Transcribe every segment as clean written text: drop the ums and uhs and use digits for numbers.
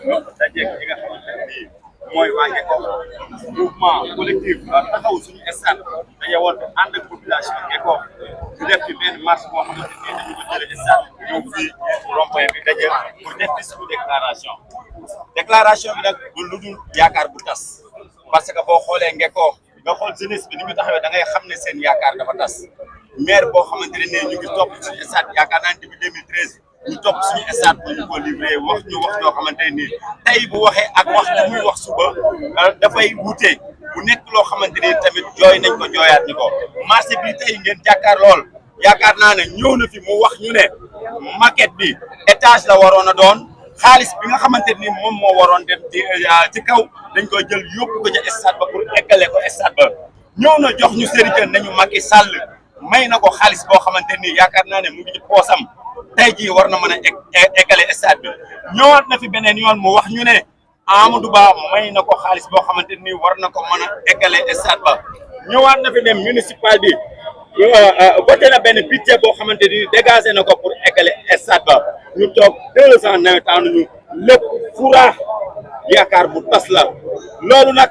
dajeeg ñi nga xamante ne nii mooy waa Ngeko mouvement collectif taxaw suñu stade dañu woon ànd ak population Ngeko ñu def ci benn marche boo xamante ni dañu ko jëlee stade ñëw fii rond-point bi daje pour def ci suñu déclaration bi nag du lu dul yaakaar bu tas parce que boo xoolee Ngeko nga xool jeunesse bi ni ñu taxawee da ngay xam ne seen yaakaar dafa tas maire boo xamante ne nii ñu ngi topp suñu stade yaakaar naa ne depuis 2013 ñu topp suñu stade bu ñu ko livré wax ñoo xamante ne nii tey bu waxee ak wax li muy wax suba dafay wute bu nekk loo xamante ni tamit jooy nañ ko jooyaat ñu ko marché bi tey ngeen jàkkaar lool yaakaar naa ne ñëw na fi mu wax ñu ne maquette bi étage la waroon a doon xaalis bi nga xamante ni moom moo waroon dem ci kaw dañ koy jël yóbbu ko ca stade ba pour eggale ko stade ba ñëw na jox ñu sëriñ nañu Macky Sall may na ko xaalis boo xamante ni yaakaar naa ne mu ngi ci poosam tey jii war na mën a eggale stade bi ñëwaat na fi beneen yoon mu wax ñu ne Amadou Ba may na ko xaalis boo xamante ni war na ko mën a eggale stade ba ñëwaat na fi ne municipal bi voté na benn budget boo xamante ni dégagé na ko pour eggale stade ba ñu toog 2 ans nawetaanuñu lépp furaax yaakaar bu tas la loolu nag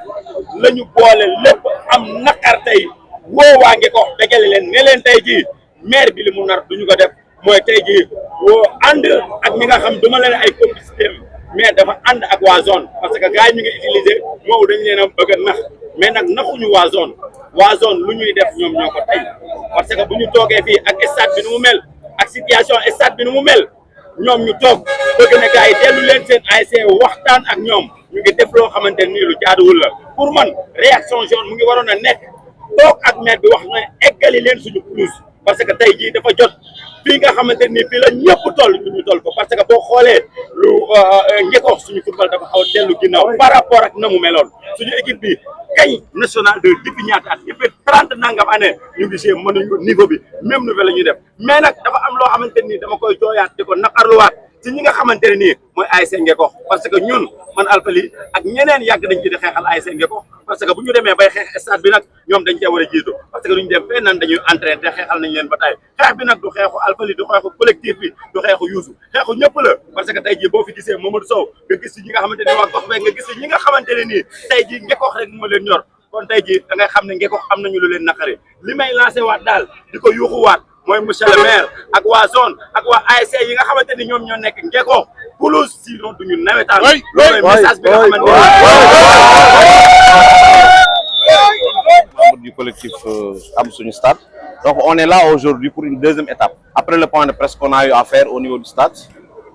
la ñu boole lépp am naqar tey woowaa ngi ko dajale leen ne leen tey jii maire bi li mu nar duñu ko def mooy tey jii woo ànd ak ñi nga xam duma leen ay complicité mais dafa ànd ak waa zone parce que gars yi ñu ngi utiliser moo dañu leen a bëgg a nax mais nag naxuñu waa zone lu ñuy def ñoom ñoo ko tey parce que bu ñu toogee fii ak stade bi nu mu mel ak situation stade bi nu mu mel ñoom ñu toog bëgg na gars yi dellu leen seen ASC waxtaan ak ñoom ñu ngi def loo xamante nii lu jaaduwul la pour man réaction jaune mu ngi waroon a nekk toog ak maire bi wax na eggali leen suñu pelouse parce que tey jii dafa jot fii nga xamante ni fii la ñëpp toll ñu toll ko parce que boo xoolee lu Ngeko suñu football dafa xaw a dellu ginnaaw par rapport ak na mu meloon suñu équipe bi kañ national de depuis ñaata at depuis 30 nangam année ñu ngi see mënuñu niveau bi même niveau la ñuy def mais nag dafa am loo xamante ni dama koy jooyaat di ko naqarluwaat ci ñi nga xamante ne nii mooy ASC Ngeko parce que ñun man Alpha Ly ak ñeneen yàgg dañ ci di xeexal ASC Ngeko parce que bu ñu demee bay xeex stade bi nag ñoom dañ cee war a jiitu parce que duñu dem fenn nan dañuy entraîné te xeexal nañ leen ba tey xeex bi nag du xeexu Alpha Ly du xeexu collectif bi du xeexu Youssou xeexu ñëpp la parce que tey jii boo fi gisee Mamadou Sow nga gis ci ñi nga xamante ne waa gox beeg nga gis ci ñi nga xamante ne nii tey jii Ngeko rek moo leen ñor kon tey jii da ngay xam ne Ngeko am nañu lu leen naqare li may lancé waat daal di ko yuuxuwaat mooy monsieur le maire ak waa zone ak waa ASC yi nga xamante ni ñoom ñoo nekk Ngeko pelouse sinon duñu nawetaan loolu message bi nga xamante du collectif Am Suñu Stade. Donc on est là aujourd'hui pour une deuxième étape. Après le point de presse qu'on a eu à faire au niveau du stade,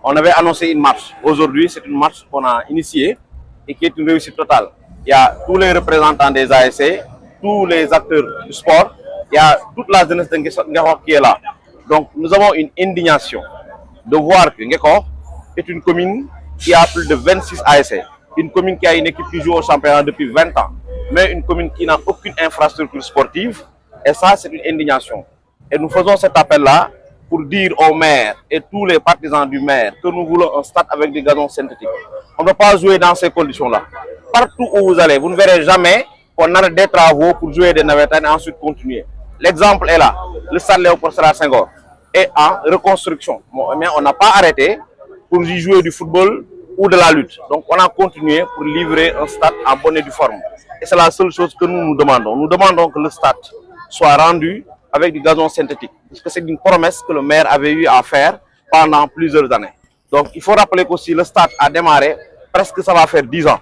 on avait annoncé une marche. Aujourd'hui, c'est une marche qu'on a initiée et qui est une réussite totale. Il y a tous les représentants des ASC, tous les acteurs du sport, il y a toute la jeunesse de Ngeko qui est là. Donc nous avons une indignation de voir que Ngeko est une commune qui a plus de 26 ASC. Une commune qui a une équipe qui joue au championnat depuis 20 ans. Mais une commune qui n'a aucune infrastructure sportive. Et ça, c'est une indignation. Et nous faisons cet appel-là pour dire au maire et tous les partisans du maire que nous voulons un stade avec des gazons synthétiques. On ne peut pas jouer dans ces conditions-là. Partout où vous allez, vous ne verrez jamais qu'on arrête des travaux pour jouer des navettes et ensuite continuer. L'exemple est là. Le stade Léopold Sédar Senghor est en reconstruction. Mais on n'a pas arrêté pour y jouer du football ou de la lutte. Donc on a continué pour livrer un stade en bonne et due forme. Et c'est la seule chose que nous nous demandons. Nous demandons que le stade soit rendu avec du gazon synthétique. Parce que c'est une promesse que le maire avait eu à faire pendant plusieurs années. Donc il faut rappeler qu'aussi le stade a démarré, presque ça va faire 10 ans.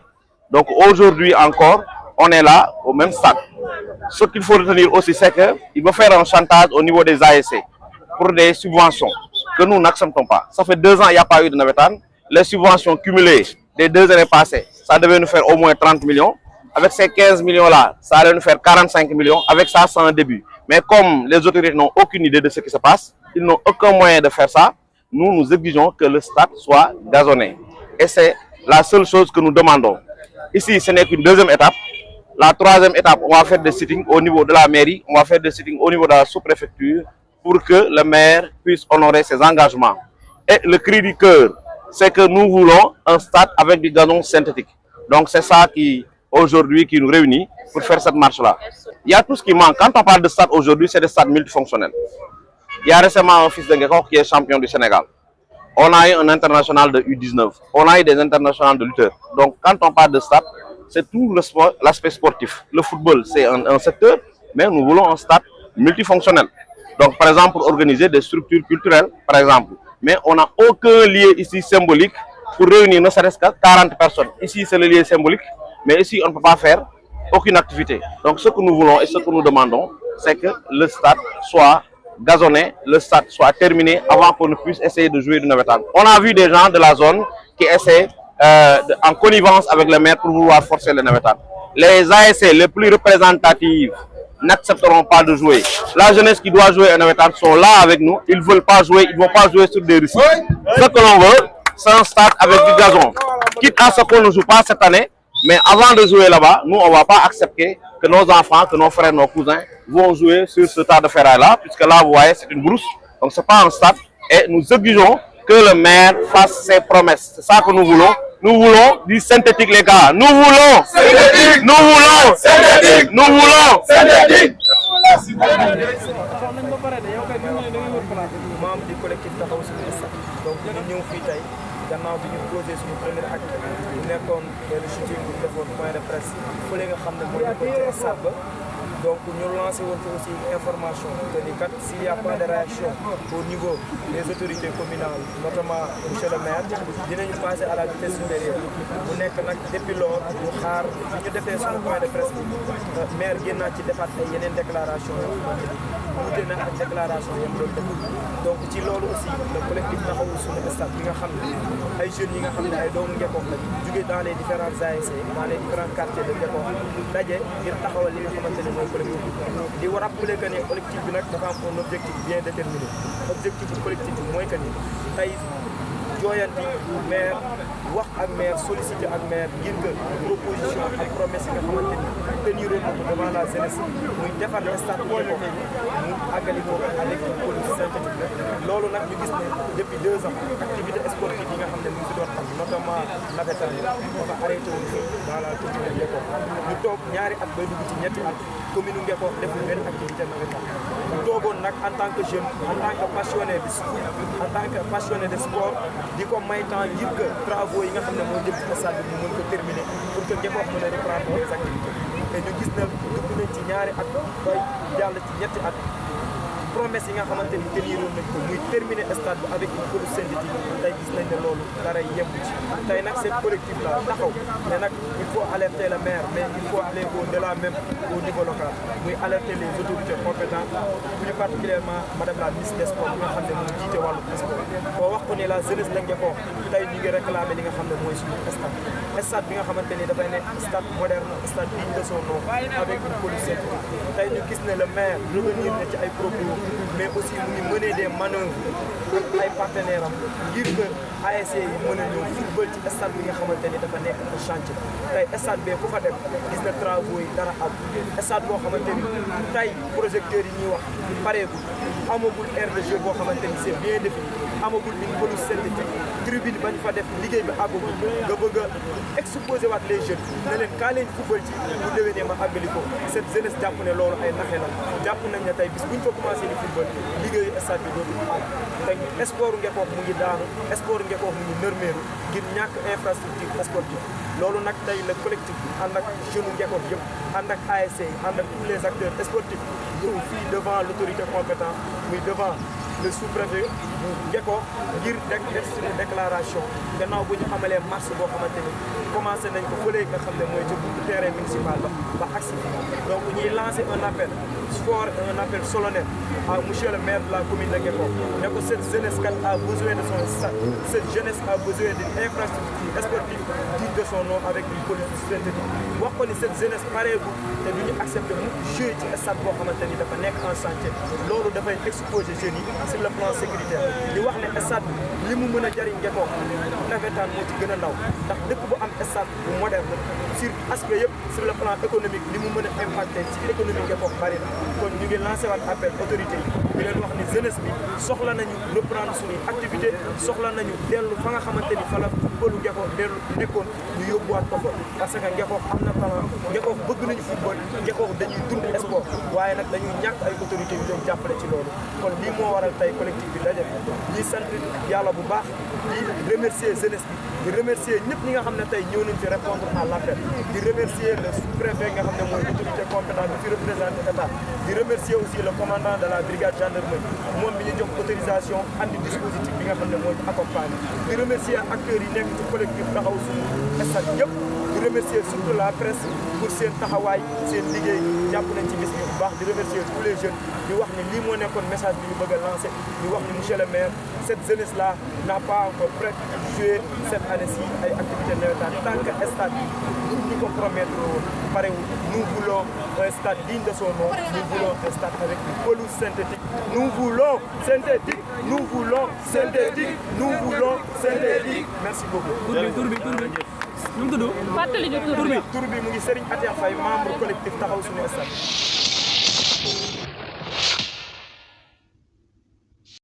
Donc aujourd'hui encore, on est là au même stade. Ce qu'il faut retenir aussi, c'est qu'il va faire un chantage au niveau des ASC pour des subventions que nous n'acceptons pas. Ça fait 2 ans qu'il n'y a pas eu de navetan. Les subventions cumulées des 2 années passées, ça devait nous faire au moins 30 millions. Avec ces 15 millions-là, ça allait nous faire 45 millions. Avec ça, c'est un début. Mais comme les autorités n'ont aucune idée de ce qui se passe, ils n'ont aucun moyen de faire ça, nous exigeons que le stade soit gazonné. Et c'est la seule chose que nous demandons. Ici, ce n'est qu'une deuxième étape. La troisième étape, on va faire des sittings au niveau de la mairie, on va faire des sittings au niveau de la sous-préfecture pour que le maire puisse honorer ses engagements. Et le cri du cœur, c'est que nous voulons un stade avec du gazon synthétique. Donc c'est ça qui aujourd'hui qui nous réunit pour faire cette marche-là. Il y a tout ce qui manque. Quand on parle de stade aujourd'hui, c'est des stades multifonctionnels. Il y a récemment un fils de Ngeko qui est champion du Sénégal. on a eu un international de U19, on a eu des internationaux de lutteurs. Donc quand on parle de stade, c'est tout l'aspect sportif. Le football, c'est un secteur, mais nous voulons un stade multifonctionnel. Donc par exemple, pour organiser des structures culturelles, par exemple. Mais on n'a aucun lieu ici symbolique pour réunir ne serait-ce que 40 personnes. Ici, c'est le lieu symbolique, mais ici, on ne peut pas faire aucune activité. Donc ce que nous voulons et ce que nous demandons, c'est que le stade soit gazonné, le stade soit terminé avant qu'on ne puisse essayer de jouer du navétane. On a vu des gens de la zone qui essaient en connivence avec le maire pour vouloir forcer le navétane. Les ASC les plus représentatives n'accepteront pas de jouer. La jeunesse qui doit jouer un navétane sont là avec nous, ils ne veulent pas jouer, ils ne vont pas jouer sur des risques. Ce que l'on veut, c'est un stade avec du gazon. Quitte à ce qu'on ne joue pas cette année, mais avant de jouer là-bas, nous, on ne va pas accepter que nos enfants, que nos frères, nos cousins vont jouer sur ce tas de ferraille-là, puisque là, vous voyez, c'est une brousse. Donc, ce n'est pas un stade. Et nous exigeons que le maire fasse ses promesses. C'est ça que nous voulons. Nous voulons du synthétique, les gars. Nous voulons synthétique. Nous voulons synthétique. Nous voulons synthétique. Membre du collectif Taxawu Suñu Stade. Donc, ñu ñëw fii tey gannaaw bi ñu posé suñu premier acte bu nekkoon benn shooting bu defoon point de presse fële nga xam ne mooy nekkoon ci stade ba. Donc ñu lancé woon aussi information que ni kat s'il y a pas de réaction au niveau des autorités communales, notamment monsieur le maire, dinañu passer à la vitesse supérieure. mu nekk nag depuis loolu ñu xaar bi ñu defee suñu point de presse bi maire génnaat ci defaat ay yeneen déclaration yoo xamante ni wuute na ak déclaration yam doon def. Donc ci loolu aussi le collectif Taxawu Suñu Stade bi nga xam ne ay jeunes yi nga xam ne ay doomu Ngekoox lañu jugee dans les différentes ASC dans les différents quartiers de Ngekoox daje ngir taxawal li nga xamante ne mooy collectif di rappeler que ne collectif bi nag dafa am un objectif bien déterminé. Objectif bu collectif bi mooy que ni tey jooyanti maire wax ak maire solliciter ak maire ngir que proposition ak promesse yi nga xamante ni teniroon na ko devant la jeunesse muy defar stade bu ko mu àggali ko avec une police synthétique. Loolu nag ñu gis ne depuis 2 ans activité sportive yi nga xam ne mu ngi fi doon am notamment navétane dafa arrêté woon fii dans la commune de Ngekoox ñu toog ñaari at bay dugg ci ñetti at commune Ngekoox deful benn activité navétane ñu toogoon nag en tant que jeune en tant que passionné de en tant que passionné de sport di ko may temps ngir que travaux yi nga xam ne moo jëm ci stade bi mu mën ko terminer pour que Ngekoox mën a reprendre les activités et ñu gis na dugg nañ ci ñaari at bay jàll ci ñetti at promesse yi nga xamante ni teniroon nañ ko muy terminer stade bi avec une police synthétique tey gis nañ ne loolu dara yemb ci tey nag seen collectif la taxaw mais nag il faut alerter le maire mais il faut aller au-delà même au niveau local muy alerter les autorités compétentes plus particulièrement madame la ministre des sports bi nga xam ne moom jiite wàllu sport boo wax ko ne la jeunesse la Ngekoox tey ñu ngi réclamer li nga xam ne mooy suñu stade bi nga xamante ni dafay nekk stade moderne stade digne de son nom avec une police synthétique tey ñu gis ne le maire revenir na ci ay propos mais aussi mu ngi mener des manœuvres ak ay partenaires am ngir que ASC yi mën a ñëw football ci stade bi nga xamante ni dafa nekk un chantier tey stade bee ku fa dem gis na travaux yi dara am stade boo xamante ni tey projecteurs yi ñuy wax pareegul amagul aire de jeu boo xamante ni c'est bien défini amagul une pelouse synthétique tribune bañ fa def liggéey bi àggagul nga bëgg a exposer waat les jeunes ne leen kaa leen football ci bu déwénee ma àggali ko cette jeunesse jàpp ne loolu ay naxe la jàpp nañ ne tey bis buñ fa commencé di football liggéeyu stade bi dootul te sport Ngekoox mu ngi daanu sport Ngekoox mu ngi nërmeeru ngir ñàkk infrastructure sportive loolu nag tey le collectif bi ànd ak jeune Ngekoox yëpp ànd ak ASC ànd ak tous les acteurs sportifs ñëw fii devant l'autorité compétente muy devant le sous-préfet Ngekoox ngir def suñu déclaration gannaaw bu ñu amalee marche boo xamante ni commencé nañ ko fële nga xam ne mooy ci terrain municipal ba agsi donc ñuy lancer un appel fort un appel solennel à monsieur le maire de la commune de Ngekoox ne ko cette jeunesse kat a besoin de son stade cette jeunesse a besoin d'une infrastructure sportive digne de son nom avec une police synthétique wax ko ni cette jeunesse pareegul te du ñu accepter mu jouer ci stade boo xamante ni dafa nekk en chantier loolu dafay exposer jeunes yi sur le plan sécuritaire di wax ne stade bi li mu mën a jariñ Ngekoox navétane moo ci gën a ndaw ndax dëkk bu am stade bu moderne sur aspect yëpp sur le plan économique li mu mën a impacter ci économie Ngekoox bari na kon ñu ngi lancé waat appel autorité yi di leen wax ni jeunesse bi soxla nañu reprendre suñuy activité soxla nañu dellu fa nga xamante ni fa la footballu Ngeko dellu nekkoon ñu yóbbuwaat ko fa parce que Ngeko am na talent Ngeko bëgg nañu football Ngeko dañuy dund sport waaye nag dañuy ñàkk ay autorités yu leen jàppale ci loolu kon lii moo waral tey collectif bi daje ñuy sant yàlla bu baax di remercier jeunesse bi di remercier ñëpp ñi nga xam ne tey ñëw nañ ci répondre à l'appel di remercier le sous-préfet nga xam ne mooy autorité compétente bi fi représenté état di remercier aussi le commandant de la brigade gendarmerie moom bi ñu jox autorisation andi dispositif bi nga xam ne mooy accompagné di remercier acteurs yi nekk ci collectif taxaw suñu stade yëpp di remercier surtout la presse pour seen taxawaay seen liggéey jàpp nañ ci bis bi bu baax di remercier tous les jeunes di wax ni lii moo nekkoon message bi ñu bëgg a lancé di wax ni monsieur le maire cette jeunesse là n'a pas encore prêt jouer cette année-ci ay activités navétanes tant que stade bi ñu ko promettre woon parewul nous voulons un stade digne de son nom nous voulons un stade avec une pelouse synthétique nous voulons synthétique nous voulons synthétique nous voulons synthétique merci beaucoup. tur bi nu mu tudd. fàttali ñu tur bi mu ngi Serigne Atia Faye membre collectif taxaw suñu stade.